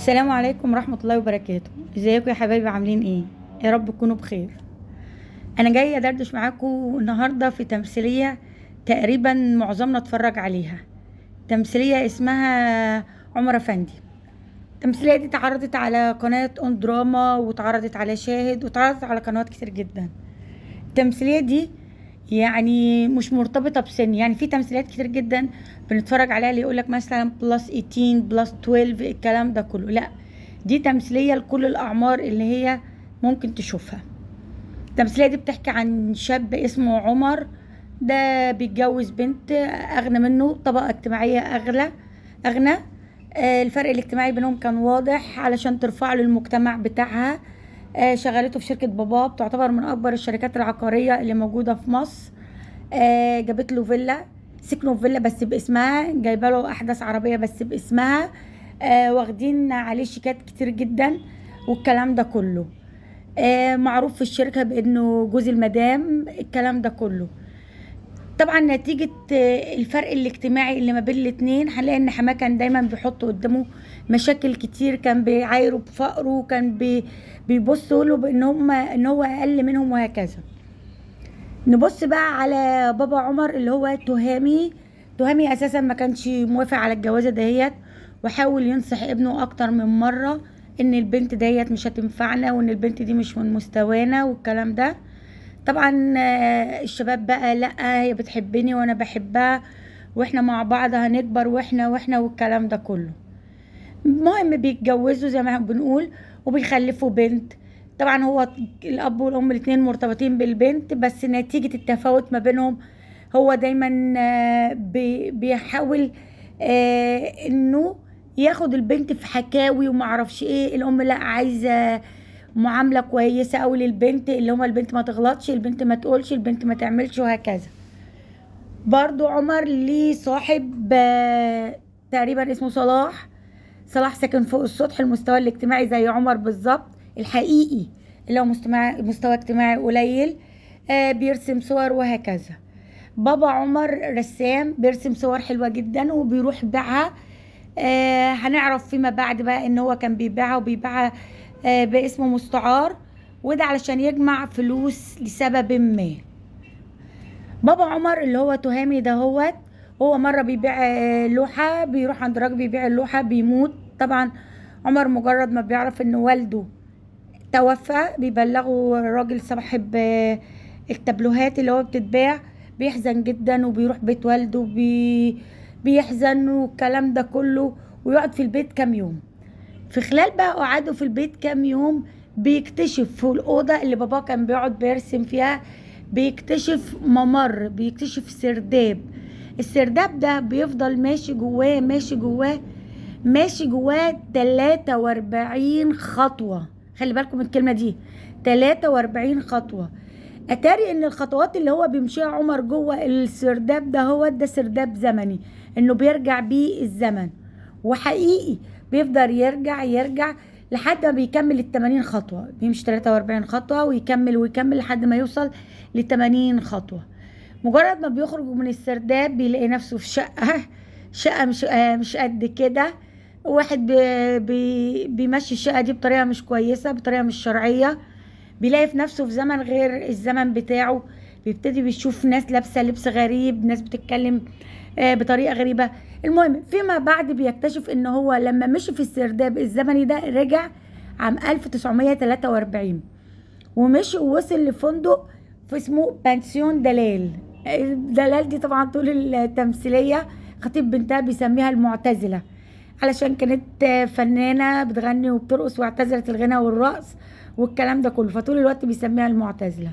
السلام عليكم ورحمة الله وبركاته. ازيكم يا حبايبي، عاملين ايه؟ يا رب تكونوا بخير. انا جاية ادردش معاكم النهاردة في تمثيلية تقريبا معظمنا اتفرج عليها. تمثيلية اسمها عمر افندي. التمثيلية دي اتعرضت على قناة اون دراما، واتعرضت على شاهد، واتعرضت على قنوات كتير جدا. التمثيلية دي يعني مش مرتبطة بسن، يعني في تمثيليات كتير جدا بنتفرج عليها اللي يقولك مثلا بلس 18 بلس 12 الكلام ده كله. لا، دي تمثيلية لكل الأعمار اللي هي ممكن تشوفها. التمثيلية دي بتحكي عن شاب اسمه عمر، ده بيتجوز بنت أغنى منه، طبقة اجتماعية أغنى. الفرق الاجتماعي بينهم كان واضح علشان ترفع له المجتمع بتاعها. شغلته في شركة بابا، بتعتبر من أكبر الشركات العقارية اللي موجودة في مصر. جابت له فيلا، سكنوا في فيلا بس باسمها، جايبه له أحدث عربية بس باسمها. واخدين عليه شيكات كتير جدا والكلام ده كله. معروف في الشركة بأنه جوز المدام، الكلام ده كله. طبعا نتيجة الفرق الاجتماعي اللي ما بين الاتنين، هنلاقي ان حماه كان دايما بيحط قدامه مشاكل كتير، كان بيعايره بفقره، كان بيبصوا له ان هو اقل منهم وهكذا. نبص بقى على بابا عمر اللي هو تهامي اساسا ما كانش موافق على الجوازة دهيت، وحاول ينصح ابنه اكتر من مرة ان البنت دهيت مش هتنفعنا، وان البنت دي مش من مستوانا والكلام ده. طبعا الشباب بقى لا، هي بتحبني وانا بحبها، واحنا مع بعض هنكبر، واحنا والكلام ده كله. المهم بيتجوزوا زي ما بنقول وبيخلفوا بنت. طبعا هو الاب والام الاتنين مرتبطين بالبنت، بس نتيجة التفاوت ما بينهم هو دايما بيحاول انه ياخد البنت في حكاوي ومعرفش ايه. الام لا، عايزة معاملة كويسة أوي للبنت، اللي هما البنت ما تغلطش، البنت ما تقولش، البنت ما تعملش وهكذا. برضو عمر ليه صاحب تقريبا اسمه صلاح ساكن فوق السطح، المستوى الاجتماعي زي عمر بالظبط الحقيقي، اللي هو مستوى اجتماعي قليل. بيرسم صور وهكذا. بابا عمر رسام، بيرسم صور حلوة جدا وبيروح يبيعها. هنعرف فيما بعد بقى ان هو كان بيبيعها باسمه مستعار، وده علشان يجمع فلوس لسبب ما. بابا عمر اللي هو تهامي ده هو مرة بيبيع لوحة، بيروح عند راجل بيبيع اللوحة، بيموت. طبعا عمر مجرد ما بيعرف ان والده توفى بيبلغوا الراجل صاحب التابلوهات اللي هو بتتباع، بيحزن جدا وبيروح بيت والده بيحزن والكلام ده كله، ويقعد في البيت كام يوم. في خلال بقى قعدوا في البيت كام يوم، بيكتشف في الأوضة اللي بابا كان بيقعد بيرسم فيها، بيكتشف ممر، بيكتشف سرداب. السرداب ده بيفضل ماشي جواه ماشي جواه ماشي جواه 43 خطوة. خلي بالكم من الكلمة دي، 43 خطوة. اتاري ان الخطوات اللي هو بيمشيها عمر جوه السرداب ده سرداب زمني، انه بيرجع بيه الزمن. وحقيقي بيفضل يرجع لحد ما بيكمل ال80 خطوة، بيمشي 43 خطوة ويكمل لحد ما يوصل ل80 خطوة. مجرد ما بيخرج من السرداب بيلاقي نفسه في شقة مش قد كده. واحد بيمشي الشقة دي بطريقة مش كويسة، بطريقة مش شرعية. بيلاقي في نفسه في زمن غير الزمن بتاعه، بيبتدي بيشوف ناس لابسة لبس غريب، ناس بتتكلم بطريقة غريبة. المهم فيما بعد بيكتشف ان هو لما مشي في السرداب الزمني ده رجع عام 1943، ومشي ووصل لفندق في اسمه بانسيون دلال دي طبعا طول التمثيلية خطيب بنتها بيسميها المعتزلة، علشان كانت فنانة بتغني وبترقص واعتزلت الغنى والرقص والكلام ده كله، فطول الوقت بيسميها المعتزلة.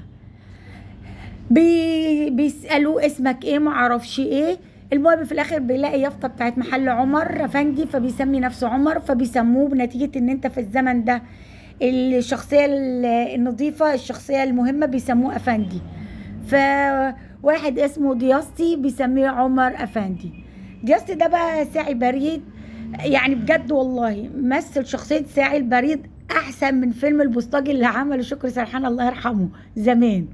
بيسألوه اسمك ايه، معرفش ايه. المهم في الاخر بيلاقي يافطة بتاعت محل عمر افندي، فبيسمي نفسه عمر، فبيسموه بنتيجة ان انت في الزمن ده الشخصية النظيفة، الشخصية المهمة بيسموه افندي. فواحد اسمه دياستي بيسميه عمر افندي. دياستي ده بقى ساعي بريد، يعني بجد والله مثل شخصية ساعي البريد احسن من فيلم البوسطجي اللي عمله شكري سرحان الله يرحمه زمان.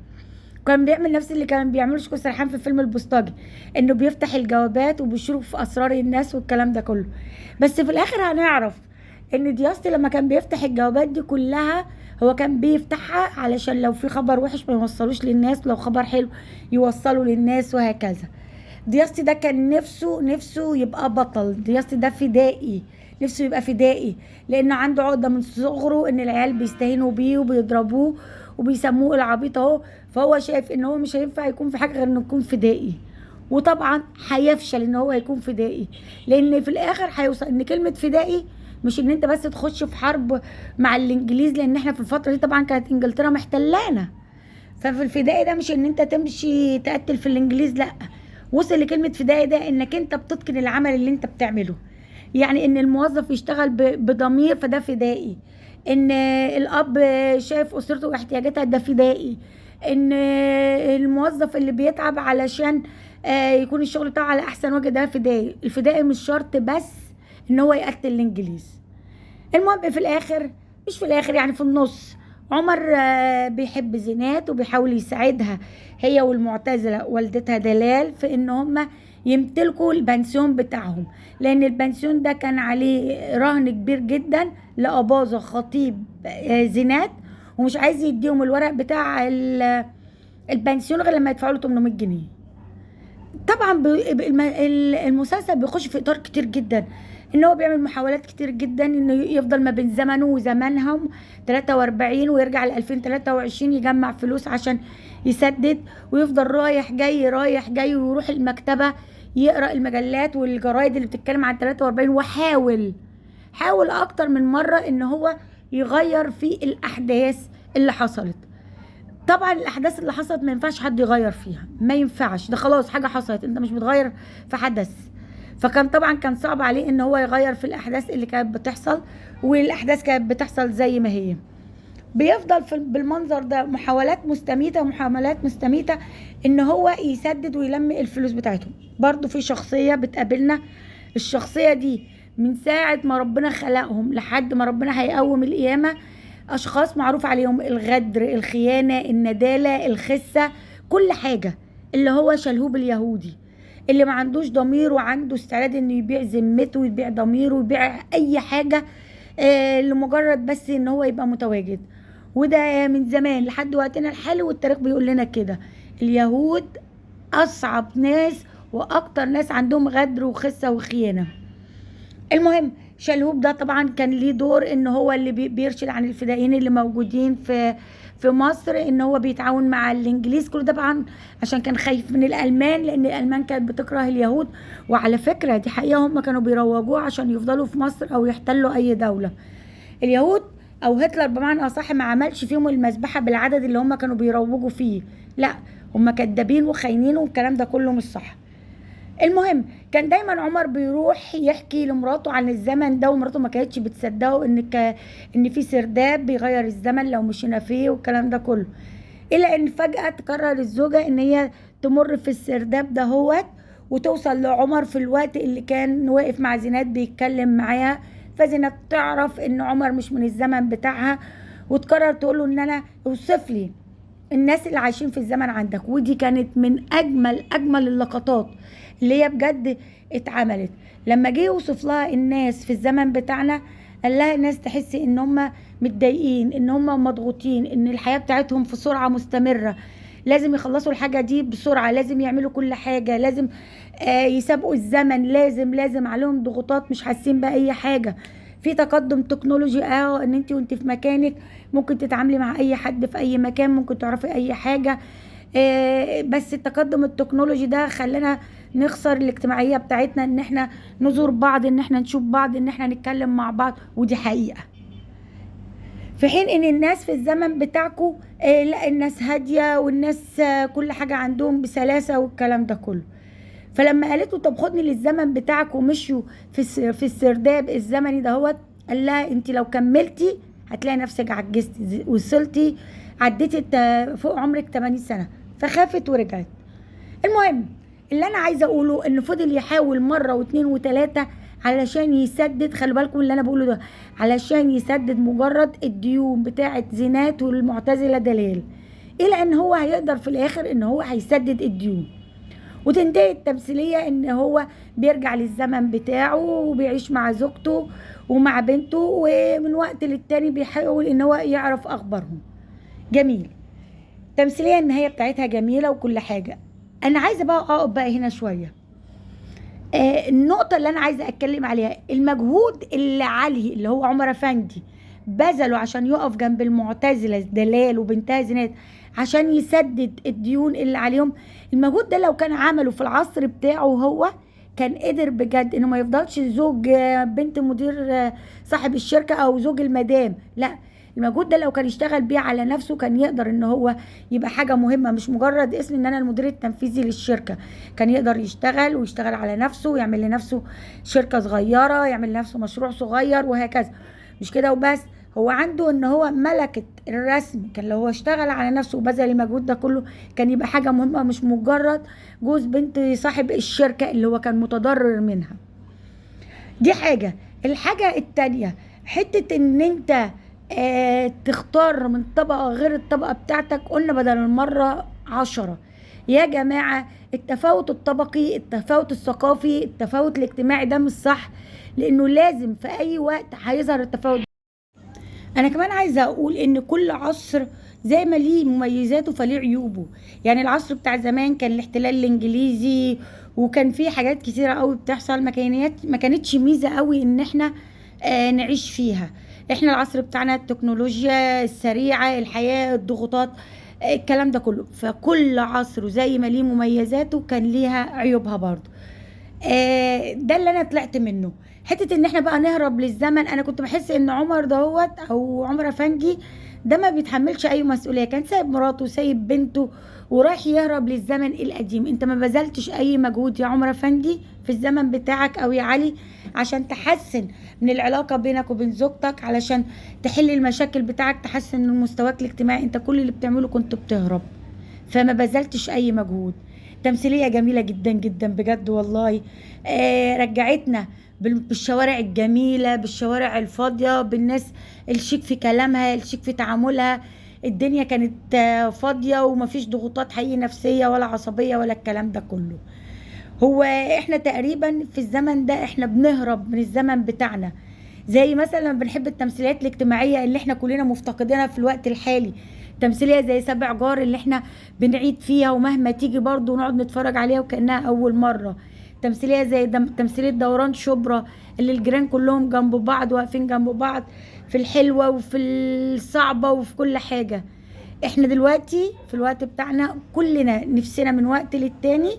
كان بيعمل نفس اللي كان بيعمله شكري سرحان في فيلم البوسطجي، انه بيفتح الجوابات وبيشوف في اسرار الناس والكلام ده كله. بس في الاخر هنعرف ان دياستي لما كان بيفتح الجوابات دي كلها هو كان بيفتحها علشان لو في خبر وحش ما يوصلوش للناس، لو خبر حلو يوصلوا للناس، وهكذا. دياستي ده كان نفسه يبقى بطل. دياستي ده فدائي، نفسه يبقى فدائي، لانه عنده عقده من صغره ان العيال بيستهينوا بيه وبيضربوه وبيسموه العبيط اهو. فهو شايف ان هو مش هينفع يكون في حاجه غير انه يكون فدائي، وطبعا هيفشل ان هو يكون فدائي، لان في الاخر هيوصل ان كلمه فدائي مش ان انت بس تخش في حرب مع الانجليز، لان احنا في الفتره دي طبعا كانت انجلترا محتلانا. ففي الفدائي ده مش ان انت تمشي تقتل في الانجليز، لا. وصل لكلمه فدائي ده انك انت بتتقن العمل اللي انت بتعمله، يعني ان الموظف يشتغل بضمير، فده فدائي. ان الاب شايف اسرته واحتياجاتها، ده فدائي. ان الموظف اللي بيتعب علشان يكون الشغل بتاعه على احسن وجه، ده فدائي. الفدائي مش شرط بس ان هو يقتل الانجليز. المهم في الاخر، مش في الاخر يعني في النص، عمر بيحب زينات وبيحاول يساعدها هي والمعتزلة والدتها دلال في ان هم يمتلكوا البنسيون بتاعهم، لان البنسيون ده كان عليه رهن كبير جدا لأباظة خطيب زينات، ومش عايز يديهم الورق بتاع البنسيون غير لما يدفعوا له 800 جنيه. طبعا المسلسل بيخش في اطار كتير جدا، ان هو بيعمل محاولات كتير جدا انه يفضل ما بين زمنه وزمنهم 43 ويرجع ل 2023 يجمع فلوس عشان يسدد، ويفضل رايح جاي رايح جاي، ويروح المكتبة يقرأ المجلات والجرايد اللي بتتكلم عن 43، حاول اكتر من مرة ان هو يغير في الاحداث اللي حصلت. طبعا الاحداث اللي حصلت ما ينفعش حد يغير فيها، ما ينفعش، ده خلاص حاجه حصلت، انت مش بتغير في حدث. فكان طبعا كان صعب عليه ان هو يغير في الاحداث اللي كانت بتحصل، والاحداث كانت بتحصل زي ما هي. بيفضل بالمنظر ده محاولات مستميتة ان هو يسدد ويلم الفلوس بتاعتهم. برضو في شخصية بتقابلنا، الشخصية دي من ساعة ما ربنا خلقهم لحد ما ربنا هيقوم القيامة اشخاص معروف عليهم الغدر، الخيانة، الندالة، الخسة، كل حاجة. اللي هو شلهوب اليهودي اللي ما عندوش ضمير وعنده استعداد انه يبيع ذمته ويبيع ضميره ويبيع اي حاجة لمجرد بس ان هو يبقى متواجد. وده من زمان لحد وقتنا الحالي، والتاريخ بيقول لنا كده. اليهود اصعب ناس واكتر ناس عندهم غدر وخسة وخيانة. المهم شلهوب ده طبعا كان ليه دور ان هو اللي بيرشد عن الفدائيين اللي موجودين في مصر، ان هو بيتعاون مع الانجليز. كل ده طبعا عشان كان خايف من الالمان، لان الالمان كانت بتكره اليهود. وعلى فكرة دي حقيقة، هم كانوا بيروجوه عشان يفضلوا في مصر او يحتلوا اي دولة. اليهود او هتلر بمعنى اصح ما عملش فيهم المذبحة بالعدد اللي هم كانوا بيروجوا فيه، لا، هم كدابين وخاينين والكلام ده كله مش صح. المهم كان دايما عمر بيروح يحكي لمراته عن الزمن ده، ومراته ما كانتش بتصدقه ان في سرداب بيغير الزمن لو مشينا فيه والكلام ده كله. الى ان فجأة تقرر الزوجة ان هي تمر في السرداب ده هوت، وتوصل لعمر في الوقت اللي كان واقف مع زينات بيتكلم معاها. فزينات تعرف ان عمر مش من الزمن بتاعها، وتقرر تقوله ان انا اوصف لي الناس اللي عايشين في الزمن عندك. ودي كانت من اجمل اللقطات اللي هي بجد اتعملت. لما جه يوصف لها الناس في الزمن بتاعنا، قال لها الناس تحس ان هم متضايقين، ان هم مضغوطين، ان الحياة بتاعتهم في سرعة مستمرة، لازم يخلصوا الحاجة دي بسرعة، لازم يعملوا كل حاجة، لازم يسابقوا الزمن، لازم عليهم ضغوطات، مش حاسين بأي حاجة. في تقدم تكنولوجي، ان انت وانت في مكانك ممكن تتعاملي مع اي حد في اي مكان، ممكن تعرفي اي حاجة. بس التقدم التكنولوجي ده خلانا نخسر الاجتماعية بتاعتنا، ان احنا نزور بعض، ان احنا نشوف بعض، ان احنا نتكلم مع بعض، ودي حقيقة. في حين ان الناس في الزمن بتاعكم لا، الناس هادية، والناس كل حاجة عندهم بسلاسة والكلام ده كله. فلما قالت له طب خدني للزمن بتاعك، ومشوا في السرداب الزمني دهوت، قال لها انت لو كملتي هتلاقي نفسك عجزتي، وصلتي عديتي فوق عمرك 80 سنة. فخافت ورجعت. المهم اللي انا عايزه اقوله ان فضل يحاول مره واثنين وثلاثه علشان يسدد، خلوا بالكم اللي انا بقوله ده، علشان يسدد مجرد الديون بتاعه زينات والمعتزله دلال، الى ان هو هيقدر في الاخر ان هو هيسدد الديون، وتنتهي التمثيليه ان هو بيرجع للزمن بتاعه وبيعيش مع زوجته ومع بنته، ومن وقت للتاني بيحاول ان هو يعرف اخبارهم. جميل. تمثيليه النهايه بتاعتها جميله وكل حاجه. انا عايزه بقى اقف بقى هنا شويه. النقطه اللي انا عايزه اتكلم عليها، المجهود اللي علي اللي هو عمر افندي بذله عشان يقف جنب المعتزله دلال وبنتها زينات عشان يسدد الديون اللي عليهم. المجهود ده لو كان عمله في العصر بتاعه هو كان قدر بجد انه ما يفضلش زوج بنت مدير صاحب الشركه او زوج المدام. لا، المجهود ده لو كان يشتغل بيه على نفسه كان يقدر ان هو يبقى حاجه مهمه، مش مجرد اسم ان انا المدير التنفيذي للشركه. كان يقدر يشتغل ويشتغل على نفسه ويعمل لنفسه شركه صغيره، يعمل لنفسه مشروع صغير وهكذا. مش كده وبس، هو عنده ان هو ملكه الرسم. كان لو هو اشتغل على نفسه وبذل المجهود ده كله كان يبقى حاجه مهمه، مش مجرد جوز بنت صاحب الشركه اللي هو كان متضرر منها. دي حاجه. الحاجه التانيه، حته ان انت تختار من طبقه غير الطبقه بتاعتك. قلنا بدل المره 10 يا جماعه. التفاوت الطبقي، التفاوت الثقافي، التفاوت الاجتماعي ده مش صح، لانه لازم في اي وقت هيظهر التفاوت. انا كمان عايزه اقول ان كل عصر زي ما ليه مميزاته فليه عيوبه. يعني العصر بتاع زمان كان الاحتلال الانجليزي وكان فيه حاجات كتيره قوي بتحصل، ما كانتش ميزه قوي ان احنا نعيش فيها. احنا العصر بتاعنا التكنولوجيا السريعه، الحياه، الضغوطات، الكلام ده كله. فكل عصر زي ما ليه مميزاته كان ليها عيوبها برضه. ده اللي انا طلعت منه. حته ان احنا بقى نهرب للزمن، انا كنت بحس ان عمر دهوت او عمر افندي ده ما بيتحملش اي مسؤوليه. كان سايب مراته وسايب بنته ورايح يهرب للزمن القديم. انت ما بذلتش اي مجهود يا عمر افندي في الزمن بتاعك او يا علي عشان تحسن من العلاقه بينك وبين زوجتك، علشان تحل المشاكل بتاعك، تحسن من مستواك الاجتماعي. انت كل اللي بتعمله كنت بتهرب، فما بذلتش اي مجهود. تمثيليه جميله جدا جدا بجد والله. رجعتنا بالشوارع الجميله، بالشوارع الفاضيه، بالناس الشيك في كلامها، الشيك في تعاملها. الدنيا كانت فاضيه ومفيش ضغوطات حقيقية نفسيه ولا عصبيه ولا الكلام ده كله. هو احنا تقريبا في الزمن ده احنا بنهرب من الزمن بتاعنا، زي مثلا لما بنحب التمثيليات الاجتماعيه اللي احنا كلنا مفتقدينها في الوقت الحالي. تمثيليه زي سبع جار اللي احنا بنعيد فيها ومهما تيجي برضه نقعد نتفرج عليها وكانها اول مره. تمثيليه زي تمثيليه دوران شبرا اللي الجيران كلهم جنب بعض واقفين جنب بعض في الحلوه وفي الصعبه وفي كل حاجه. احنا دلوقتي في الوقت بتاعنا كلنا نفسنا من وقت للتاني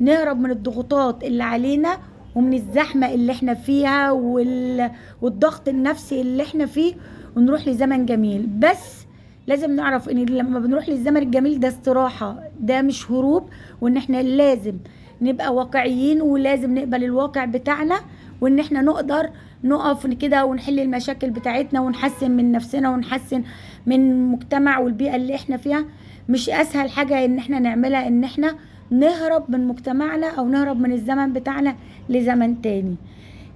نهرب من الضغوطات اللي علينا ومن الزحمة اللي احنا فيها والضغط النفسي اللي احنا فيه، ونروح لزمن جميل. بس لازم نعرف ان لما بنروح للزمن الجميل ده استراحة، ده مش هروب، وان احنا لازم نبقى واقعيين ولازم نقبل الواقع بتاعنا، وان احنا نقدر نقف كده ونحل المشاكل بتاعتنا ونحسن من نفسنا ونحسن من المجتمع والبيئة اللي احنا فيها. مش اسهل حاجة ان احنا نعملها ان احنا نهرب من مجتمعنا او نهرب من الزمن بتاعنا لزمن تاني.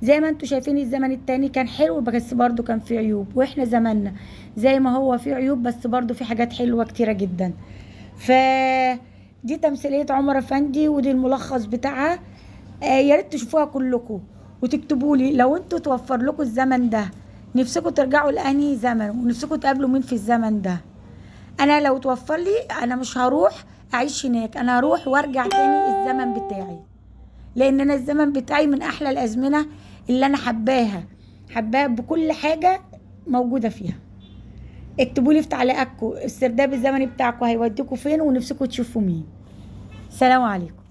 زي ما انتوا شايفين الزمن التاني كان حلو بس برضو كان فيه عيوب، واحنا زماننا زي ما هو فيه عيوب بس برضو فيه حاجات حلوة كتيرة جدا. دي تمثيلية عمر افندي ودي الملخص بتاعها. يا ريت تشوفوها كلكم وتكتبوا لي لو انتوا توفر لكم الزمن ده نفسكم ترجعوا لأنهي زمن ونفسكم تقابلوا مين في الزمن ده. انا لو توفر لي انا مش هروح اعيش هناك، انا هروح وارجع تاني الزمن بتاعي، لان انا الزمن بتاعي من احلى الازمنه اللي انا حباها بكل حاجه موجوده فيها. اكتبوا لي في تعليقاتكم السرداب الزمني بتاعكم هيوديكم فين ونفسكم تشوفوا مين. سلام عليكم.